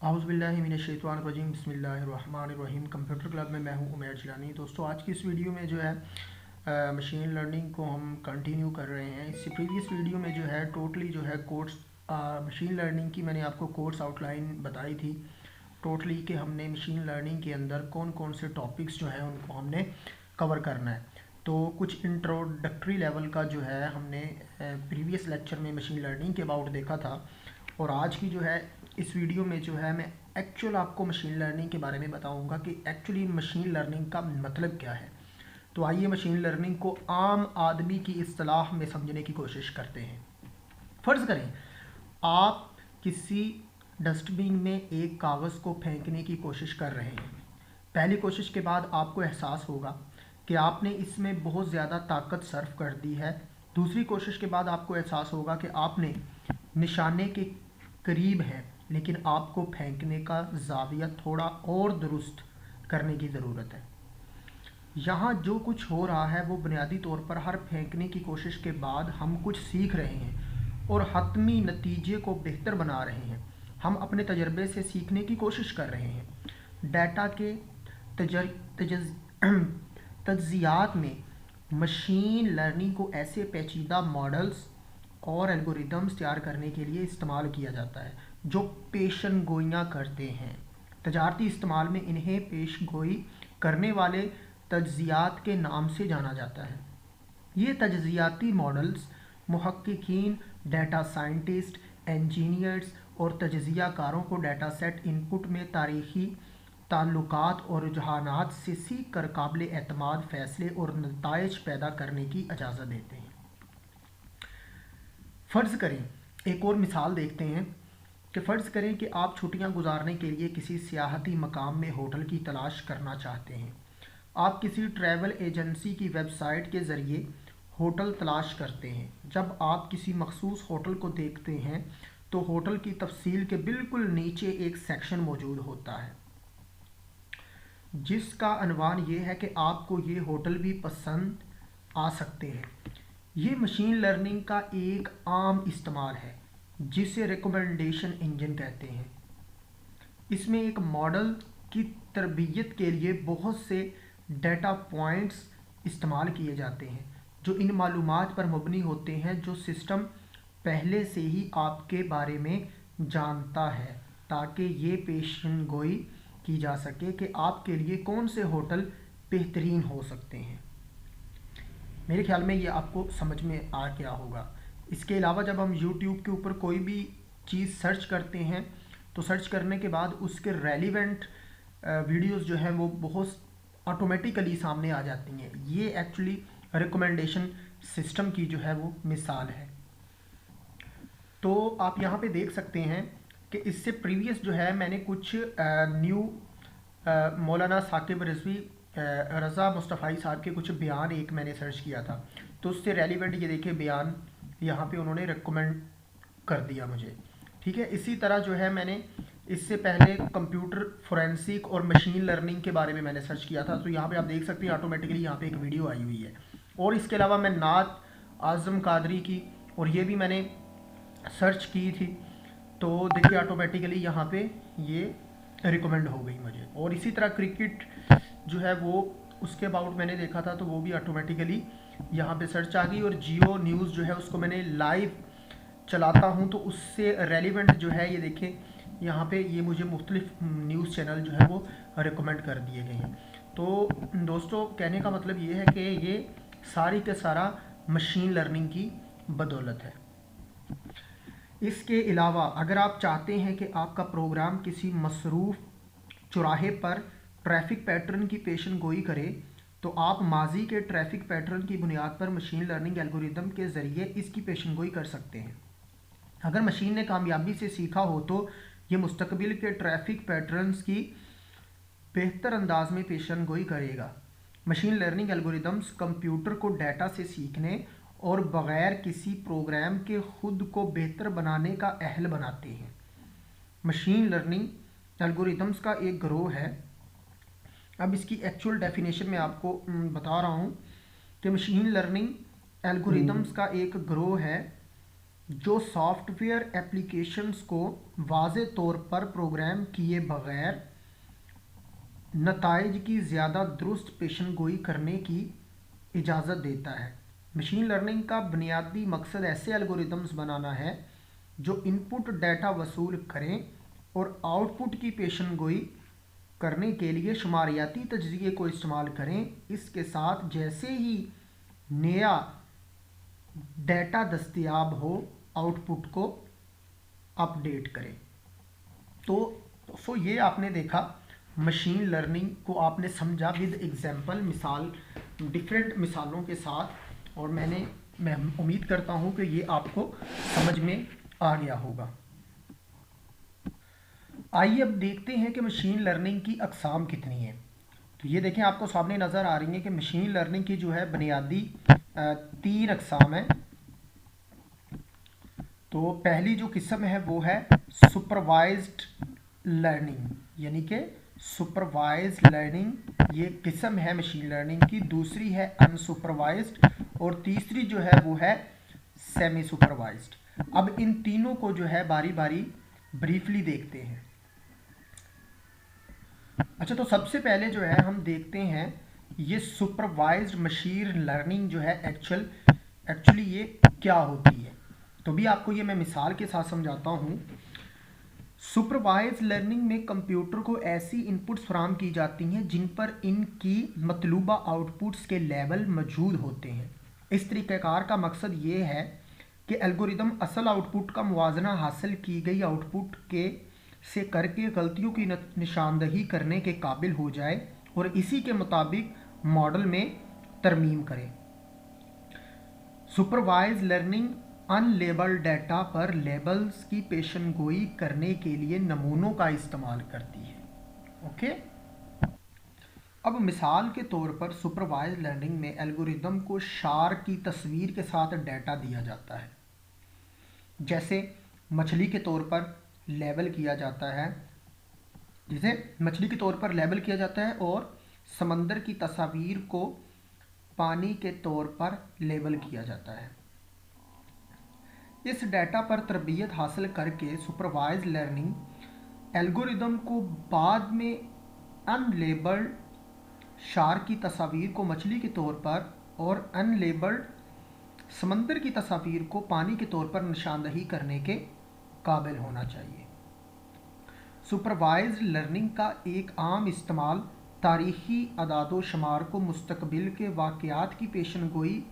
आउज़ुबिल्लाहिमिनश्शैतानिर्रजीम बिस्मिल्लाहिर्रहमानिर्रहीम। Computer club में मैं हूं उमैर जिलानी। दोस्तों, आज की इस वीडियो में जो है मशीन लर्निंग को हम कंटिन्यू कर रहे हैं। इससे प्रीवियस वीडियो में जो है टोटली जो है कोर्स मशीन लर्निंग की मैंने आपको कोर्स आउटलाइन बताई थी टोटली कि हमने मशीन लर्निंग के अंदर कौन कौन से टॉपिक्स जो है उनको हमने कवर करना है। तो कुछ इंट्रोडक्टरी लेवल का जो है हमने प्रीवियस लेक्चर में मशीन लर्निंग के अबाउट देखा था, और आज की जो है इस वीडियो में जो है मैं एक्चुअल आपको मशीन लर्निंग के बारे में बताऊंगा कि एक्चुअली मशीन लर्निंग का मतलब क्या है। तो आइए मशीन लर्निंग को आम आदमी की इस्तेलाह में समझने की कोशिश करते हैं। फ़र्ज़ करें आप किसी डस्टबिन में एक कागज़ को फेंकने की कोशिश कर रहे हैं। पहली कोशिश के बाद आपको एहसास होगा कि आपने इसमें बहुत ज़्यादा ताकत सर्फ कर दी है। दूसरी कोशिश के बाद आपको एहसास होगा कि आपने निशाने के करीब है, लेकिन आपको फेंकने का ज़ाविया थोड़ा और दुरुस्त करने की ज़रूरत है। यहाँ जो कुछ हो रहा है वो बुनियादी तौर पर हर फेंकने की कोशिश के बाद हम कुछ सीख रहे हैं और हतमी नतीजे को बेहतर बना रहे हैं। हम अपने तजर्बे से सीखने की कोशिश कर रहे हैं। डाटा के तजर तजज तज्जियात में मशीन लर्निंग को ऐसे पेचीदा मॉडल्स और एल्गोरिदम्स तैयार करने के लिए इस्तेमाल किया जाता है जो पेशन गोइयाँ करते हैं। तजारती इस्तेमाल में इन्हें पेश गोई करने वाले तज्जियात के नाम से जाना जाता है। ये तज्जियाती मॉडल्स मुहक्किकीन, डाटा साइंटिस्ट, इंजीनियर्स और तज्जिया कारों को डाटा सेट इनपुट में तारीखी ताल्लुकात और रुझानात से सीख कर काबिल एतमाद फ़ैसले और नताइज पैदा करने की इजाज़त देते हैं। फ़र्ज़ करें, एक और मिसाल देखते हैं कि फ़र्ज़ करें कि आप छुट्टियां गुजारने के लिए किसी सियाहती मकाम में होटल की तलाश करना चाहते हैं। आप किसी ट्रैवल एजेंसी की वेबसाइट के ज़रिए होटल तलाश करते हैं। जब आप किसी मखसूस होटल को देखते हैं तो होटल की तफसील के बिल्कुल नीचे एक सेक्शन मौजूद होता है जिसका अनवान ये है कि आपको ये होटल भी पसंद आ सकते हैं। ये मशीन लर्निंग का एक आम इस्तेमाल है जिसे रिकमेंडेशन इंजन कहते हैं। इसमें एक मॉडल की तरबियत के लिए बहुत से डेटा पॉइंट्स इस्तेमाल किए जाते हैं जो इन मालूमात पर मबनी होते हैं जो सिस्टम पहले से ही आपके बारे में जानता है, ताकि ये पेशन गोई की जा सके कि आपके लिए कौन से होटल बेहतरीन हो सकते हैं। मेरे ख्याल में ये आपको समझ में आ गया होगा। इसके अलावा जब हम YouTube के ऊपर कोई भी चीज़ सर्च करते हैं तो सर्च करने के बाद उसके रेलिवेंट वीडियोस जो हैं वो बहुत ऑटोमेटिकली सामने आ जाती हैं। ये एक्चुअली रिकमेंडेशन सिस्टम की जो है वो मिसाल है। तो आप यहाँ पे देख सकते हैं कि इससे प्रीवियस जो है मैंने कुछ न्यू मौलाना साकिब रिजवी रज़ा मुस्तफ़ाई साहब के कुछ बयान एक मैंने सर्च किया था, तो उससे रेलिवेंट ये देखिए बयान यहाँ पे उन्होंने रिकमेंड कर दिया मुझे। ठीक है, इसी तरह जो है मैंने इससे पहले कंप्यूटर फोरेंसिक और मशीन लर्निंग के बारे में मैंने सर्च किया था, तो यहाँ पे आप देख सकते हैं ऑटोमेटिकली यहाँ पे एक वीडियो आई हुई है। और इसके अलावा मैं नात आज़म कादरी की और ये भी मैंने सर्च की थी, तो देखिए ऑटोमेटिकली यहाँ पे ये रिकमेंड हो गई मुझे। और इसी तरह क्रिकेट जो है वो उसके अबाउट मैंने देखा था, तो वो भी ऑटोमेटिकली यहाँ पे सर्च आ गई। और जियो न्यूज़ जो है उसको मैंने लाइव चलाता हूँ तो उससे रेलिवेंट जो है ये देखें यहाँ पे ये मुझे मुख्तलिफ न्यूज़ चैनल जो है वो रिकमेंड कर दिए गए हैं। तो दोस्तों, कहने का मतलब ये है कि ये सारी के सारा मशीन लर्निंग की बदौलत है। इसके अलावा अगर आप चाहते हैं कि आपका प्रोग्राम किसी मसरूफ़ चौराहे पर ट्रैफिक पैटर्न की पेशन गोई करे, तो आप माजी के ट्रैफिक पैटर्न की बुनियाद पर मशीन लर्निंग एल्गोरिदम के ज़रिए इसकी पेशन गोई कर सकते हैं। अगर मशीन ने कामयाबी से सीखा हो तो ये मुस्तकबिल के ट्रैफिक पैटर्न्स की बेहतर अंदाज में पेशन गोई करेगा। मशीन लर्निंग एल्गोरिदम्स कंप्यूटर को डाटा से सीखने और बग़ैर किसी प्रोग्राम के खुद को बेहतर बनाने का अहल बनाते हैं। मशीन लर्निंग एल्गोरिदम्स का एक ग्रोह है। अब इसकी एक्चुअल डेफिनेशन मैं आपको बता रहा हूँ कि मशीन लर्निंग एल्गोरिदम्स का एक ग्रोह है जो सॉफ्टवेयर एप्लीकेशंस को वाज़े तौर पर प्रोग्राम किए बगैर नताइज की ज़्यादा दुरुस्त पेशन गोई करने की इजाज़त देता है। मशीन लर्निंग का बुनियादी मकसद ऐसे एल्गोरिदम्स बनाना है जो इनपुट डेटा वसूल करें और आउटपुट की पेशन गोई करने के लिए शुमारियाती तजज़िये को इस्तेमाल करें। इसके साथ जैसे ही नया डेटा दस्तयाब हो आउटपुट को अपडेट करें। तो ये आपने देखा, मशीन लर्निंग को आपने समझा विद एग्जांपल, मिसाल, डिफरेंट मिसालों के साथ, और मैं उम्मीद करता हूँ कि ये आपको समझ में आ गया होगा। आइए अब देखते हैं कि मशीन लर्निंग की अक़साम कितनी हैं। तो ये देखें, आपको सामने नज़र आ रही है कि मशीन लर्निंग की जो है बुनियादी 3 अक़साम है। तो पहली जो किस्म है वो है सुपरवाइज्ड लर्निंग, यानी कि सुपरवाइज्ड लर्निंग, ये किस्म है मशीन लर्निंग की। दूसरी है अनसुपरवाइज्ड, और तीसरी जो है वो है सेमी सुपरवाइज्ड। अब इन तीनों को जो है बारी बारी ब्रीफली देखते हैं। अच्छा, तो सबसे पहले जो है हम देखते हैं ये सुपरवाइज्ड मशीन लर्निंग जो है एक्चुअली ये क्या होती है। तो भी आपको ये मैं मिसाल के साथ समझाता हूँ। सुपरवाइज्ड लर्निंग में कंप्यूटर को ऐसी इनपुट्स फराहम की जाती हैं जिन पर इनकी मतलूबा आउटपुट्स के लेवल मौजूद होते हैं। इस तरीक़ाकार का मकसद ये है कि एल्गोरिदम असल आउटपुट का मुवाजना हासिल की गई आउटपुट के से करके गलतियों की निशानदही करने के काबिल हो जाए और इसी के मुताबिक मॉडल में तरमीम करे। सुपरवाइज लर्निंग अनलेबल्ड डाटा पर लेबल्स की पेशन गोई करने के लिए नमूनों का इस्तेमाल करती है। ओके, अब मिसाल के तौर पर सुपरवाइज लर्निंग में एल्गोरिदम को शार्क की तस्वीर के साथ डाटा दिया जाता है। जैसे मछली के तौर पर लेबल किया जाता है, और समंदर की तस्वीर को पानी के तौर पर लेबल किया जाता है। इस डाटा पर तरबियत हासिल करके सुपरवाइज लर्निंग एल्गोरिदम को बाद में अनलेबल्ड शार्क की तस्वीर को मछली के तौर पर और अनलेबल्ड समंदर की तस्वीर को पानी के तौर पर निशानदही करने के काबिल होना चाहिए। सुपरवाइज्ड लर्निंग का एक आम इस्तेमाल तारीखी अदादो शुमार को मुस्तकबिल के वाक़यात की पेशन गोई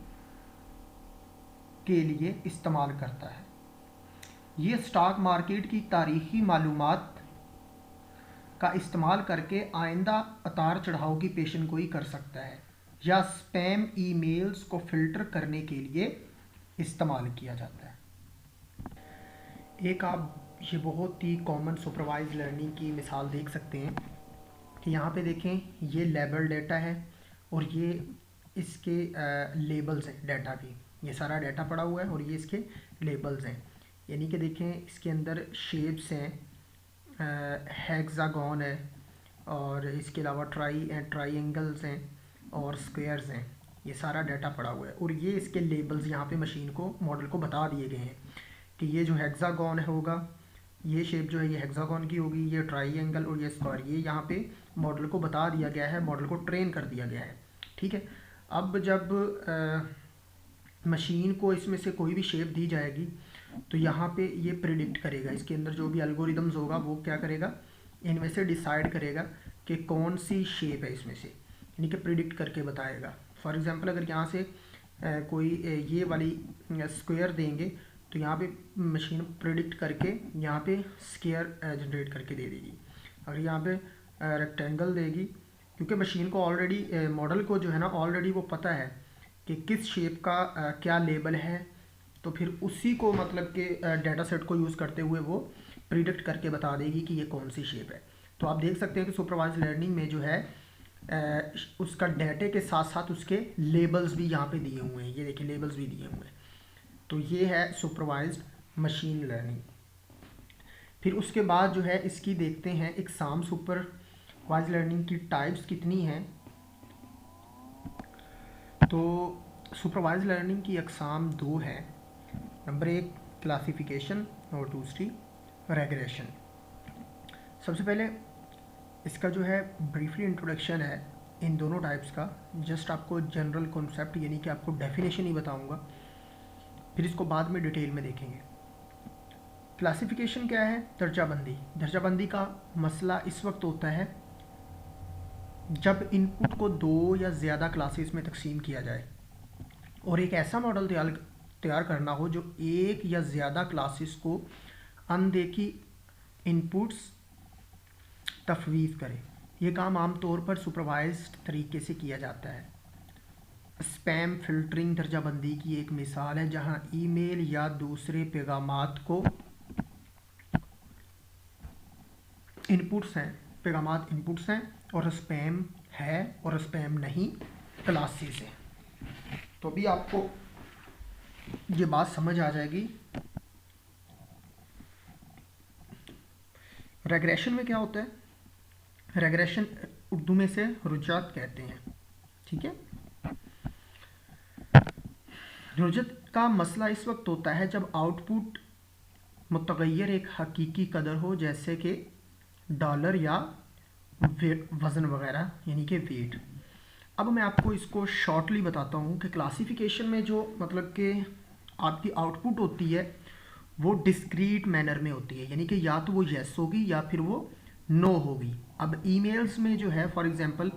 के लिए इस्तेमाल करता है। ये स्टॉक मार्केट की तारीखी मालूमात का इस्तेमाल करके आइंदा उतार चढ़ाव की पेशन गोई कर सकता है, या स्पैम ईमेल्स को फ़िल्टर करने के लिए इस्तेमाल किया जाता है। एक आप ये बहुत ही कॉमन सुपरवाइज लर्निंग की मिसाल देख सकते हैं कि यहाँ पे देखें, ये लेबल डेटा है और ये इसके लेबल्स हैं डाटा के। ये सारा डाटा पड़ा हुआ है और ये इसके लेबल्स हैं, यानी कि देखें इसके अंदर शेप्स हैं, हेक्सागोन है, और इसके अलावा ट्राइएंगल्स हैं और स्क्वायर्स हैं। ये सारा डाटा पड़ा हुआ है और ये इसके लेबल्स यहाँ पे मशीन को, मॉडल को बता दिए गए हैं कि ये जो हेक्सागोन होगा, ये शेप जो है ये हेक्सागोन की होगी, ये ट्राइएंगल और ये स्क्वायर, ये यहाँ पे मॉडल को बता दिया गया है, मॉडल को ट्रेन कर दिया गया है। ठीक है, अब जब मशीन को इसमें से कोई भी शेप दी जाएगी तो यहाँ पे ये प्रिडिक्ट करेगा, इसके अंदर जो भी एल्गोरिदम्स होगा वो क्या करेगा, इनमें से डिसाइड करेगा कि कौन सी शेप है इसमें से, यानी कि प्रिडिक्ट करके बताएगा। फॉर एग्जांपल अगर यहाँ से कोई ये वाली स्क्वायर देंगे तो यहाँ पे मशीन प्रिडिक्ट करके यहाँ पे स्क्वायर जनरेट करके दे देगी। अगर यहाँ पे रेक्टेंगल देगी, क्योंकि मशीन को ऑलरेडी, मॉडल को जो है ना ऑलरेडी वो पता है कि किस शेप का क्या लेबल है, तो फिर उसी को मतलब कि डाटा सेट को यूज़ करते हुए वो प्रिडिक्ट करके बता देगी कि ये कौन सी शेप है। तो आप देख सकते हैं कि सुपरवाइज लर्निंग में जो है उसका डाटे के साथ साथ उसके लेबल्स भी यहाँ पे दिए हुए हैं, ये देखिए लेबल्स भी दिए हुए हैं। तो ये है सुपरवाइज्ड मशीन लर्निंग। फिर उसके बाद जो है इसकी देखते हैं एग्जाम सुपरवाइज्ड लर्निंग की टाइप्स कितनी हैं। तो सुपरवाइज्ड लर्निंग की अक़साम 2 है। नंबर 1 क्लासिफिकेशन और दूसरी रेग्रेशन। सबसे पहले इसका जो है ब्रीफली इंट्रोडक्शन है इन दोनों टाइप्स का, जस्ट आपको जनरल कॉन्सेप्ट यानी कि आपको डेफिनेशन ही बताऊंगा, फिर इसको बाद में डिटेल में देखेंगे। क्लासिफिकेशन क्या है? दर्जाबंदी। दर्जाबंदी का मसला इस वक्त होता है जब इनपुट को दो या ज़्यादा क्लासेस में तकसीम किया जाए और एक ऐसा मॉडल तैयार करना हो जो एक या ज़्यादा क्लासेस को अनदेखी इनपुट्स तफवीज़ करे। ये काम आमतौर पर सुपरवाइज्ड तरीके से किया जाता है। स्पैम फिल्टरिंग दर्जाबंदी की एक मिसाल है, जहां ईमेल या दूसरे पैगामात को पैगामात इनपुट्स हैं और स्पैम है और स्पैम नहीं क्लासेस हैं। तो अभी आपको ये बात समझ आ जाएगी। रेग्रेशन में क्या होता है? रेग्रेशन उर्दू में से रुजात कहते हैं, ठीक है। रुजत का मसला इस वक्त होता है जब आउटपुट मुतगय्यर एक हकीकी कदर हो, जैसे कि डॉलर या वज़न वगैरह, यानी कि वेट। अब मैं आपको इसको शॉर्टली बताता हूँ कि क्लासिफिकेशन में जो मतलब कि आपकी आउटपुट होती है वो डिस्क्रीट मैनर में होती है, यानी कि या तो वो येस होगी या फिर वो नो होगी। अब ईमेल्स में जो है, फॉर एग्जांपल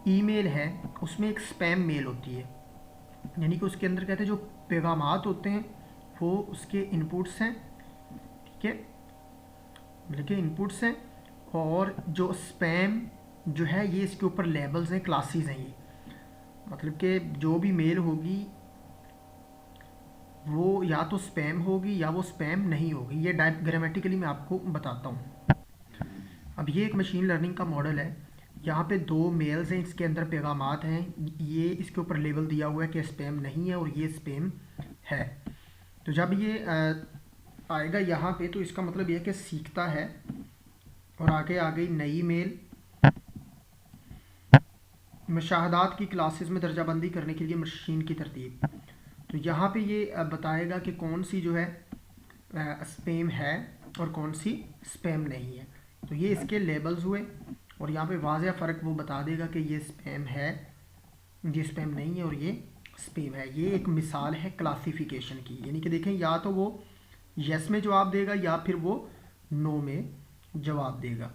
ईमेल है, उसमें एक स्पैम मेल होती है, यानी कि उसके अंदर कहते हैं जो पैगामात होते हैं वो उसके इनपुट्स हैं, ठीक है, मतलब कि इनपुट्स हैं, और जो स्पैम जो है ये इसके ऊपर लेबल्स हैं, क्लासेस हैं। ये मतलब कि जो भी मेल होगी वो या तो स्पैम होगी या वो स्पैम नहीं होगी। ये ग्रामेटिकली मैं आपको बताता हूँ। अब ये एक मशीन लर्निंग का मॉडल है, यहाँ पे दो मेल्स हैं, इसके अंदर पैगामात हैं, ये इसके ऊपर लेबल दिया हुआ है कि स्पैम नहीं है और ये स्पैम है। तो जब ये आएगा यहाँ पे तो इसका मतलब ये है कि सीखता है, और आगे आ गई नई मेल। मुशाहदात की क्लासेस में दर्जाबंदी करने के लिए मशीन की तरतीब। तो यहाँ पे ये बताएगा कि कौन सी जो है स्पैम है और कौन सी स्पैम नहीं है। तो ये इसके लेबल्स हुए, और यहाँ पे वाज़ेह फ़र्क वो बता देगा कि ये स्पैम है, ये स्पैम नहीं है और ये स्पैम है। ये एक मिसाल है क्लासिफिकेशन की, यानी कि देखें या तो वो यस में जवाब देगा या फिर वो नो में जवाब देगा।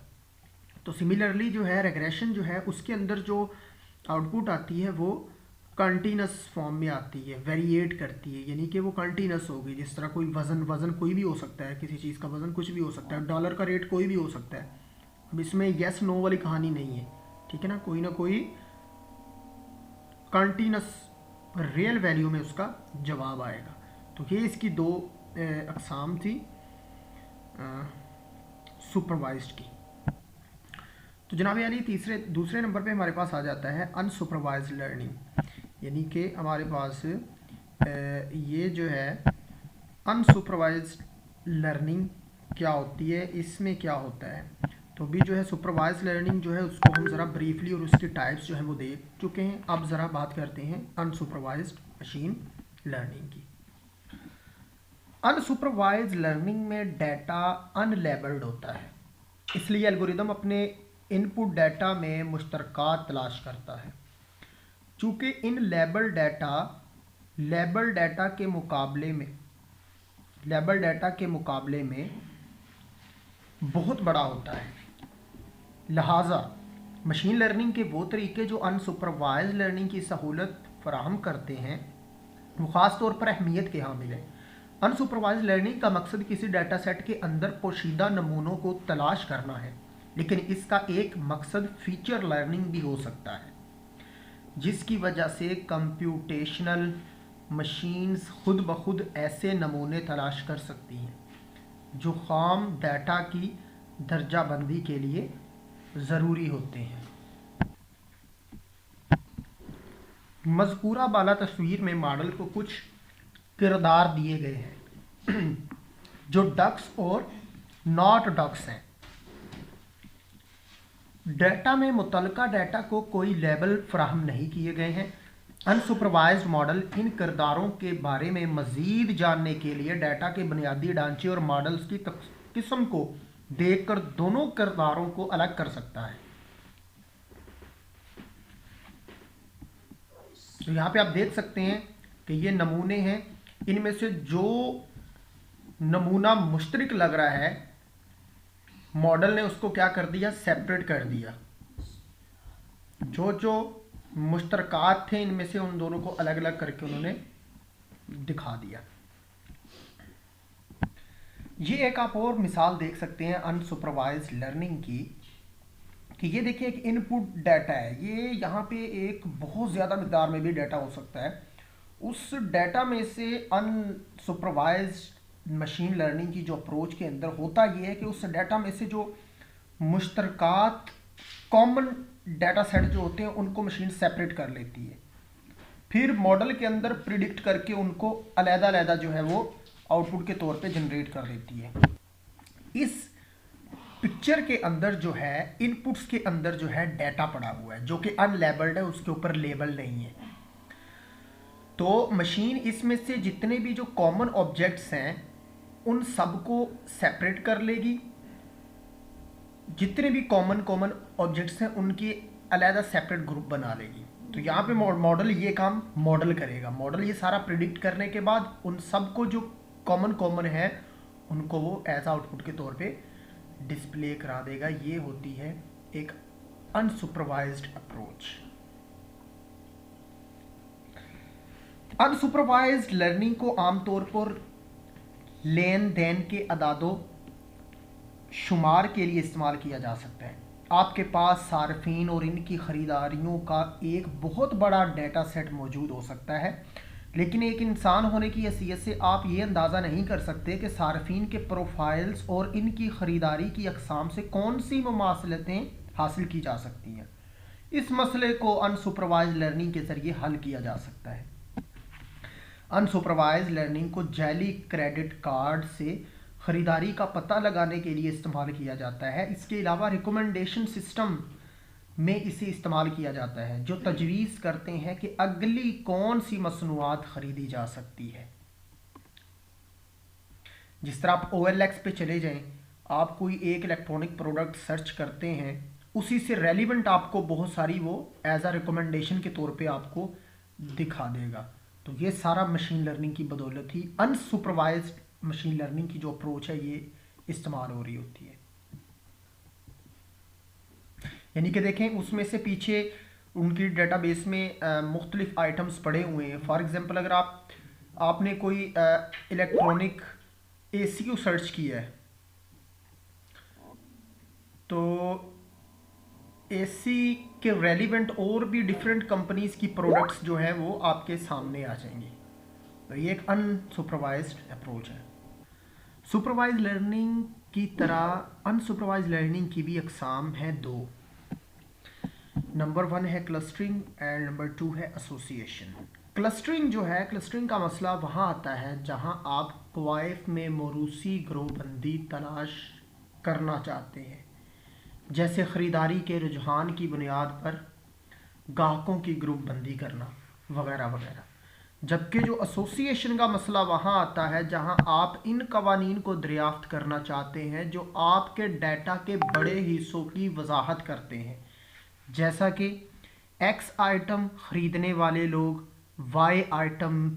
तो सिमिलरली जो है रेग्रेशन जो है उसके अंदर जो आउटपुट आती है वो कंटिन्यूस फॉर्म में आती है, वेरिएट करती है, यानी कि वो कंटिन्यूस होगी। जिस तरह कोई वज़न कोई भी हो सकता है, किसी चीज़ का वज़न कुछ भी हो सकता है, डॉलर का रेट कोई भी हो सकता है। अब इसमें यस नो वाली कहानी नहीं है, ठीक है ना कोई कंटिन्यूस रियल वैल्यू में उसका जवाब आएगा। तो ये इसकी दो अक़साम थी सुपरवाइज्ड की। तो जनाब अली दूसरे नंबर पे हमारे पास आ जाता है अनसुपरवाइज्ड लर्निंग, यानी कि हमारे पास ये जो है अनसुपरवाइज्ड लर्निंग क्या होती है, इसमें क्या होता है। तो भी जो है सुपरवाइज्ड लर्निंग जो है उसको हम ज़रा ब्रीफली और उसकी टाइप्स जो है वो देख चुके हैं। अब ज़रा बात करते हैं अनसुपरवाइज्ड मशीन लर्निंग की। अनसुपरवाइज्ड लर्निंग में डाटा अनलेबल्ड होता है, इसलिए एल्गोरिदम अपने इनपुट डाटा में मुश्तरकात तलाश करता है। चूँकि इन लेबल डाटा के मुकाबले में बहुत बड़ा होता है, लिहाजा मशीन लर्निंग के वो तरीके जो अनसुपरवाइज्ड लर्निंग की सहूलत फराहम करते हैं वो ख़ास तौर पर अहमियत के हामिल है। अनसुपरवाइज्ड लर्निंग का मकसद किसी डाटा सेट के अंदर पोशीदा नमूनों को तलाश करना है, लेकिन इसका एक मकसद फीचर लर्निंग भी हो सकता है, जिसकी वजह से कंप्यूटेशनल मशीन्स खुद ब खुद ऐसे नमूने तलाश कर सकती हैं जो खाम डाटा की दर्जाबंदी के लिए ज़रूरी होते हैं। मज़कूरा बाला तस्वीर में मॉडल को कुछ किरदार दिए गए हैं जो डक्स और नॉट डक्स हैं। डाटा में मुतल्लिका डाटा को कोई लेबल फराहम नहीं किए गए हैं, अनसुपरवाइज्ड मॉडल इन किरदारों के बारे में मजीद जानने के लिए डाटा के बुनियादी ढांचे और मॉडल्स की किस्म को देखकर दोनों किरदारों को अलग कर सकता है। तो यहाँ पे आप देख सकते हैं कि ये नमूने हैं, इनमें से जो नमूना मुश्तरक लग रहा है मॉडल ने उसको क्या कर दिया, सेपरेट कर दिया। जो जो मुश्तरकात थे इनमें से उन दोनों को अलग अलग करके उन्होंने दिखा दिया। ये एक आप और मिसाल देख सकते हैं अनसुपरवाइज्ड लर्निंग की, कि ये देखिए एक इनपुट डाटा है, ये यहाँ पे एक बहुत ज़्यादा मिकदार में भी डाटा हो सकता है। उस डाटा में से अनसुपरवाइज्ड मशीन लर्निंग की जो अप्रोच के अंदर होता ये है कि उस डाटा में से जो मुश्तरकात कॉमन डाटा सेट जो होते हैं उनको मशीन सेपरेट कर लेती है, फिर मॉडल के अंदर प्रिडिक्ट करके उनको अलग-अलग जो है वो आउटपुट के तौर पे जनरेट कर देती है। इस पिक्चर के अंदर जो है इनपुट्स के अंदर जो है डाटा पड़ा हुआ है जो कि अनलेबल्ड है, उसके ऊपर लेबल नहीं है। तो मशीन इसमें से जितने भी जो कॉमन ऑब्जेक्ट्स हैं उन सबको सेपरेट कर लेगी, जितने भी कॉमन ऑब्जेक्ट्स हैं उनकी अलग सेपरेट ग्रुप बना लेगी। तो यहाँ पे मॉडल ये काम मॉडल करेगा। मॉडल ये सारा प्रिडिक्ट करने के बाद उन सबको जो कॉमन है उनको वो एज आउटपुट के तौर पे डिस्प्ले करा देगा। ये होती है एक अनसुपरवाइज्ड अप्रोच। अनसुपरवाइज्ड लर्निंग को आमतौर पर लेन देन के अदादो शुमार के लिए इस्तेमाल किया जा सकता है। आपके पास सार्फिन और इनकी ख़रीदारियों का एक बहुत बड़ा डेटा सेट मौजूद हो सकता है, लेकिन एक इंसान होने की हैसियत से आप ये अंदाज़ा नहीं कर सकते कि सार्फिन के प्रोफाइल्स और इनकी ख़रीदारी की अक़साम से कौन सी मुमासलतें हासिल की जा सकती हैं। इस मसले को अनसुपरवाइज्ड लर्निंग के ज़रिए हल किया जा सकता है। अनसुपरवाइज्ड लर्निंग को जाली क्रेडिट कार्ड से ख़रीदारी का पता लगाने के लिए इस्तेमाल किया जाता है। इसके अलावा रिकमेंडेशन सिस्टम में इसे इस्तेमाल किया जाता है जो तजवीज़ करते हैं कि अगली कौन सी मसनूआत ख़रीदी जा सकती है। जिस तरह आप OLX पे चले जाएं, आप कोई एक इलेक्ट्रॉनिक प्रोडक्ट सर्च करते हैं, उसी से रेलिवेंट आपको बहुत सारी वो एज अ रिकमेंडेशन के तौर पे आपको दिखा देगा। तो ये सारा मशीन लर्निंग की बदौलत ही अनसुपरवाइज्ड मशीन लर्निंग की जो अप्रोच है ये इस्तेमाल हो रही होती है। यानी कि देखें उसमें से पीछे उनकी डेटाबेस में मुख्तलिफ आइटम्स पड़े हुए हैं। फॉर एग्जांपल अगर आपने कोई इलेक्ट्रॉनिक AC को सर्च किया है तो AC के रेलिवेंट और भी डिफरेंट कंपनीज की प्रोडक्ट्स जो हैं वो आपके सामने आ जाएंगी। तो ये एक अनसुपरवाइज्ड अप्रोच है। सुपरवाइज लर्निंग की तरह अनसुपरवाइज लर्निंग की भी अकसाम हैं दो। नंबर 1 है क्लस्टरिंग एंड नंबर 2 है एसोसिएशन। क्लस्टरिंग जो है, क्लस्टरिंग का मसला वहाँ आता है जहाँ आप तवाइफ में मौरूसी ग्रोहबंदी तलाश करना चाहते हैं, जैसे ख़रीदारी के रुझान की बुनियाद पर गाहकों की ग्रुप बंदी करना वगैरह वगैरह। जबकि जो एसोसिएशन का मसला वहाँ आता है जहाँ आप इन कवानीन को दरियाफ्त करना चाहते हैं जो आपके डाटा के बड़े हिस्सों की वजाहत करते हैं, जैसा कि X आइटम ख़रीदने वाले लोग Y आइटम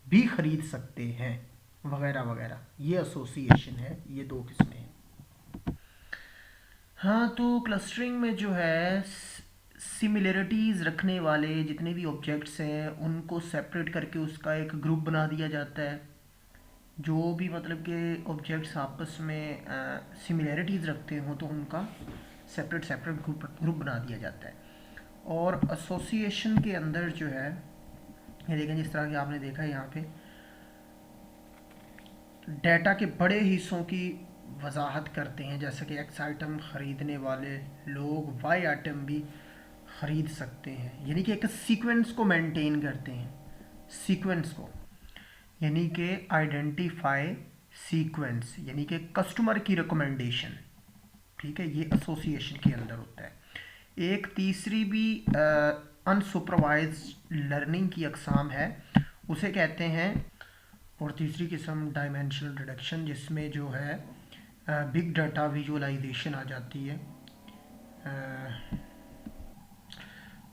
भी ख़रीद सकते हैं वगैरह वगैरह। ये एसोसिएशन है, ये दो किस्में हैं। हाँ, तो क्लस्टरिंग में जो है सिमिलरिटीज़ रखने वाले जितने भी ऑब्जेक्ट्स हैं उनको सेपरेट करके उसका एक ग्रुप बना दिया जाता है। जो भी मतलब कि ऑब्जेक्ट्स आपस में सिमिलरिटीज़ रखते हों तो उनका सेपरेट ग्रुप बना दिया जाता है। और एसोसिएशन के अंदर जो है ये देखें, जिस तरह कि आपने देखा है यहाँ पे डाटा के बड़े हिस्सों की वजाहत करते हैं, जैसे कि X आइटम ख़रीदने वाले लोग Y आइटम भी ख़रीद सकते हैं। यानी कि एक सीक्वेंस को मेंटेन करते हैं, सीक्वेंस को, यानी कि आइडेंटिफाई सीक्वेंस, यानी कि कस्टमर की रिकमेंडेशन। ठीक है, ये एसोसिएशन के अंदर होता है। एक तीसरी भी अनसुपरवाइज्ड लर्निंग की अकसाम है, उसे कहते हैं। और तीसरी किस्म डायमेंशनल रिडक्शन, जिसमें जो है बिग डाटा विजुअलाइजेशन आ जाती है।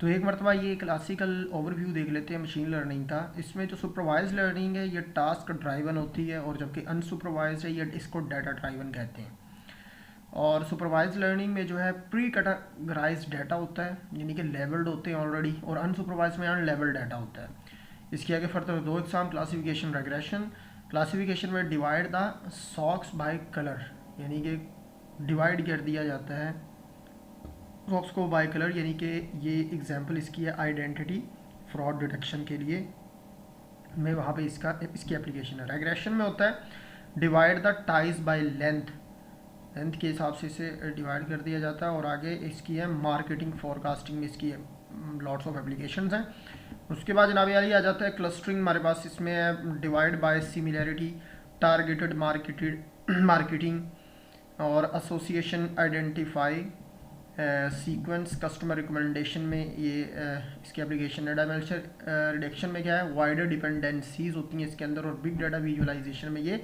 तो एक मरतबा ये क्लासिकल ओवरव्यू देख लेते हैं मशीन लर्निंग का। इसमें जो सुपरवाइज लर्निंग है ये टास्क ड्राइवन होती है, और जबकि अनसुपरवाइज है ये इसको डाटा ड्राइवन कहते हैं। और सुपरवाइज लर्निंग में जो है प्री कैटेगराइज डाटा होता है, यानी कि लेवल्ड होते हैं ऑलरेडी, और अनसुपरवाइज में अनलेवल्ड डाटा होता है। इसके आगे फर्दर दो एग्जाम, क्लासिफिकेशन रेग्रेशन। क्लासिफिकेशन में divide the socks by colour, यानी कि डिवाइड कर दिया जाता है सॉक्स को बाय कलर, यानी कि ये एग्जांपल इसकी है आइडेंटिटी फ्रॉड डिटेक्शन के लिए में, वहाँ पे इसकी एप्लीकेशन है। रेग्रेशन में होता है divide the ties by length, length के हिसाब से इसे डिवाइड कर दिया जाता है। और आगे इसकी है मार्केटिंग फोरकास्टिंग में इसकी लॉट्स ऑफ एप्लीकेशंस हैं। उसके बाद जनाब यारी आ जाता है क्लस्टरिंग, हमारे पास इसमें है divide by similarity, targeted marketing और association identify, sequence customer recommendation में ये इसकी एप्लीकेशन है। डायमेंशनल रिडक्शन में क्या है, वाइडर डिपेंडेंसीज होती हैं इसके अंदर, और बिग डाटा विजुअलाइजेशन में ये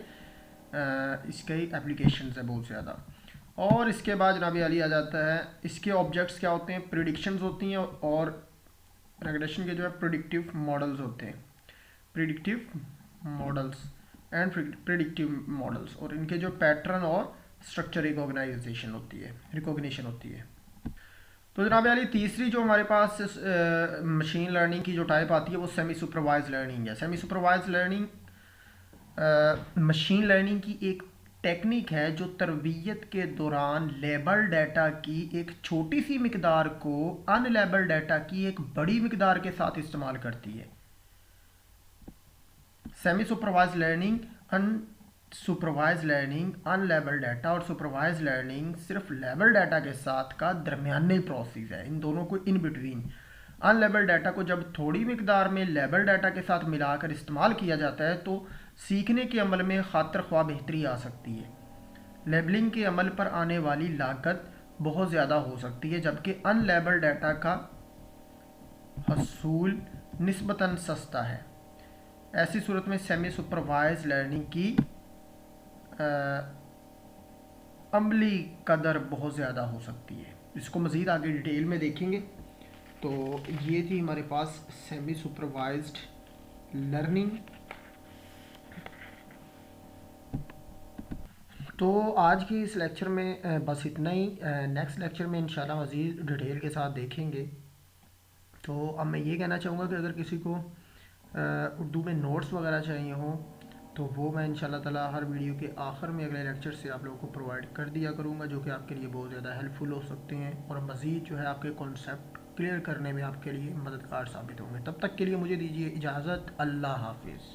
इसके एप्लीकेशंस है बहुत ज़्यादा। और इसके बाद जनाब अली आ जाता है इसके ऑब्जेक्ट्स क्या होते हैं, प्रिडिक्शंस होती हैं, और रेग्रेशन के जो है प्रिडिक्टिव मॉडल्स होते हैं, predictive models and predictive models, और इनके जो पैटर्न और स्ट्रक्चर रिकॉग्निशन होती है। तो जनाब अली तीसरी जो हमारे पास मशीन लर्निंग की जो टाइप आती है वो सेमी सुपरवाइज लर्निंग है। Semi supervise learning machine learning की एक टेक्निक है जो तरबियत के दौरान लेबल डाटा की एक छोटी सी मिकदार को अनलेबल डाटा की एक बड़ी मिकदार के साथ इस्तेमाल करती है। Semi supervise learning, unsupervise learning, unlabel data, और सुपरवाइज लर्निंग सिर्फ लेबल डाटा के साथ का दरमियानी प्रोसेस है, इन दोनों को इन बिटवीन। अनलेबल डाटा को जब थोड़ी मिकदार में लेबल डाटा के साथ मिलाकर इस्तेमाल किया जाता है तो सीखने के अमल में खातिर ख्वाह बेहतरी आ सकती है। लेबलिंग के अमल पर आने वाली लागत बहुत ज़्यादा हो सकती है, जबकि अनलेबल डाटा का हसूल निस्बतन सस्ता है। ऐसी सूरत में सेमी सुपरवाइज लर्निंग की अमली कदर बहुत ज़्यादा हो सकती है। इसको मज़ीद आगे डिटेल में देखेंगे। तो ये थी हमारे पास सेमी सुपरवाइज्ड लर्निंग। तो आज की इस लेक्चर में बस इतना ही। नेक्स्ट लेक्चर में इंशाल्लाह मज़ीद डिटेल के साथ देखेंगे। तो अब मैं ये कहना चाहूँगा कि अगर किसी को उर्दू में नोट्स वगैरह चाहिए हों तो वो मैं इंशाल्लाह ताला हर वीडियो के आखिर में अगले लेक्चर से आप लोगों को प्रोवाइड कर दिया करूँगा, जो कि आपके लिए बहुत ज़्यादा हेल्पफुल हो सकते हैं और मज़ीद जो है आपके कॉन्सेप्ट क्लियर करने में आपके लिए मददगार साबित होंगे। तब तक के लिए मुझे दीजिए इजाज़त। अल्लाह हाफिज़।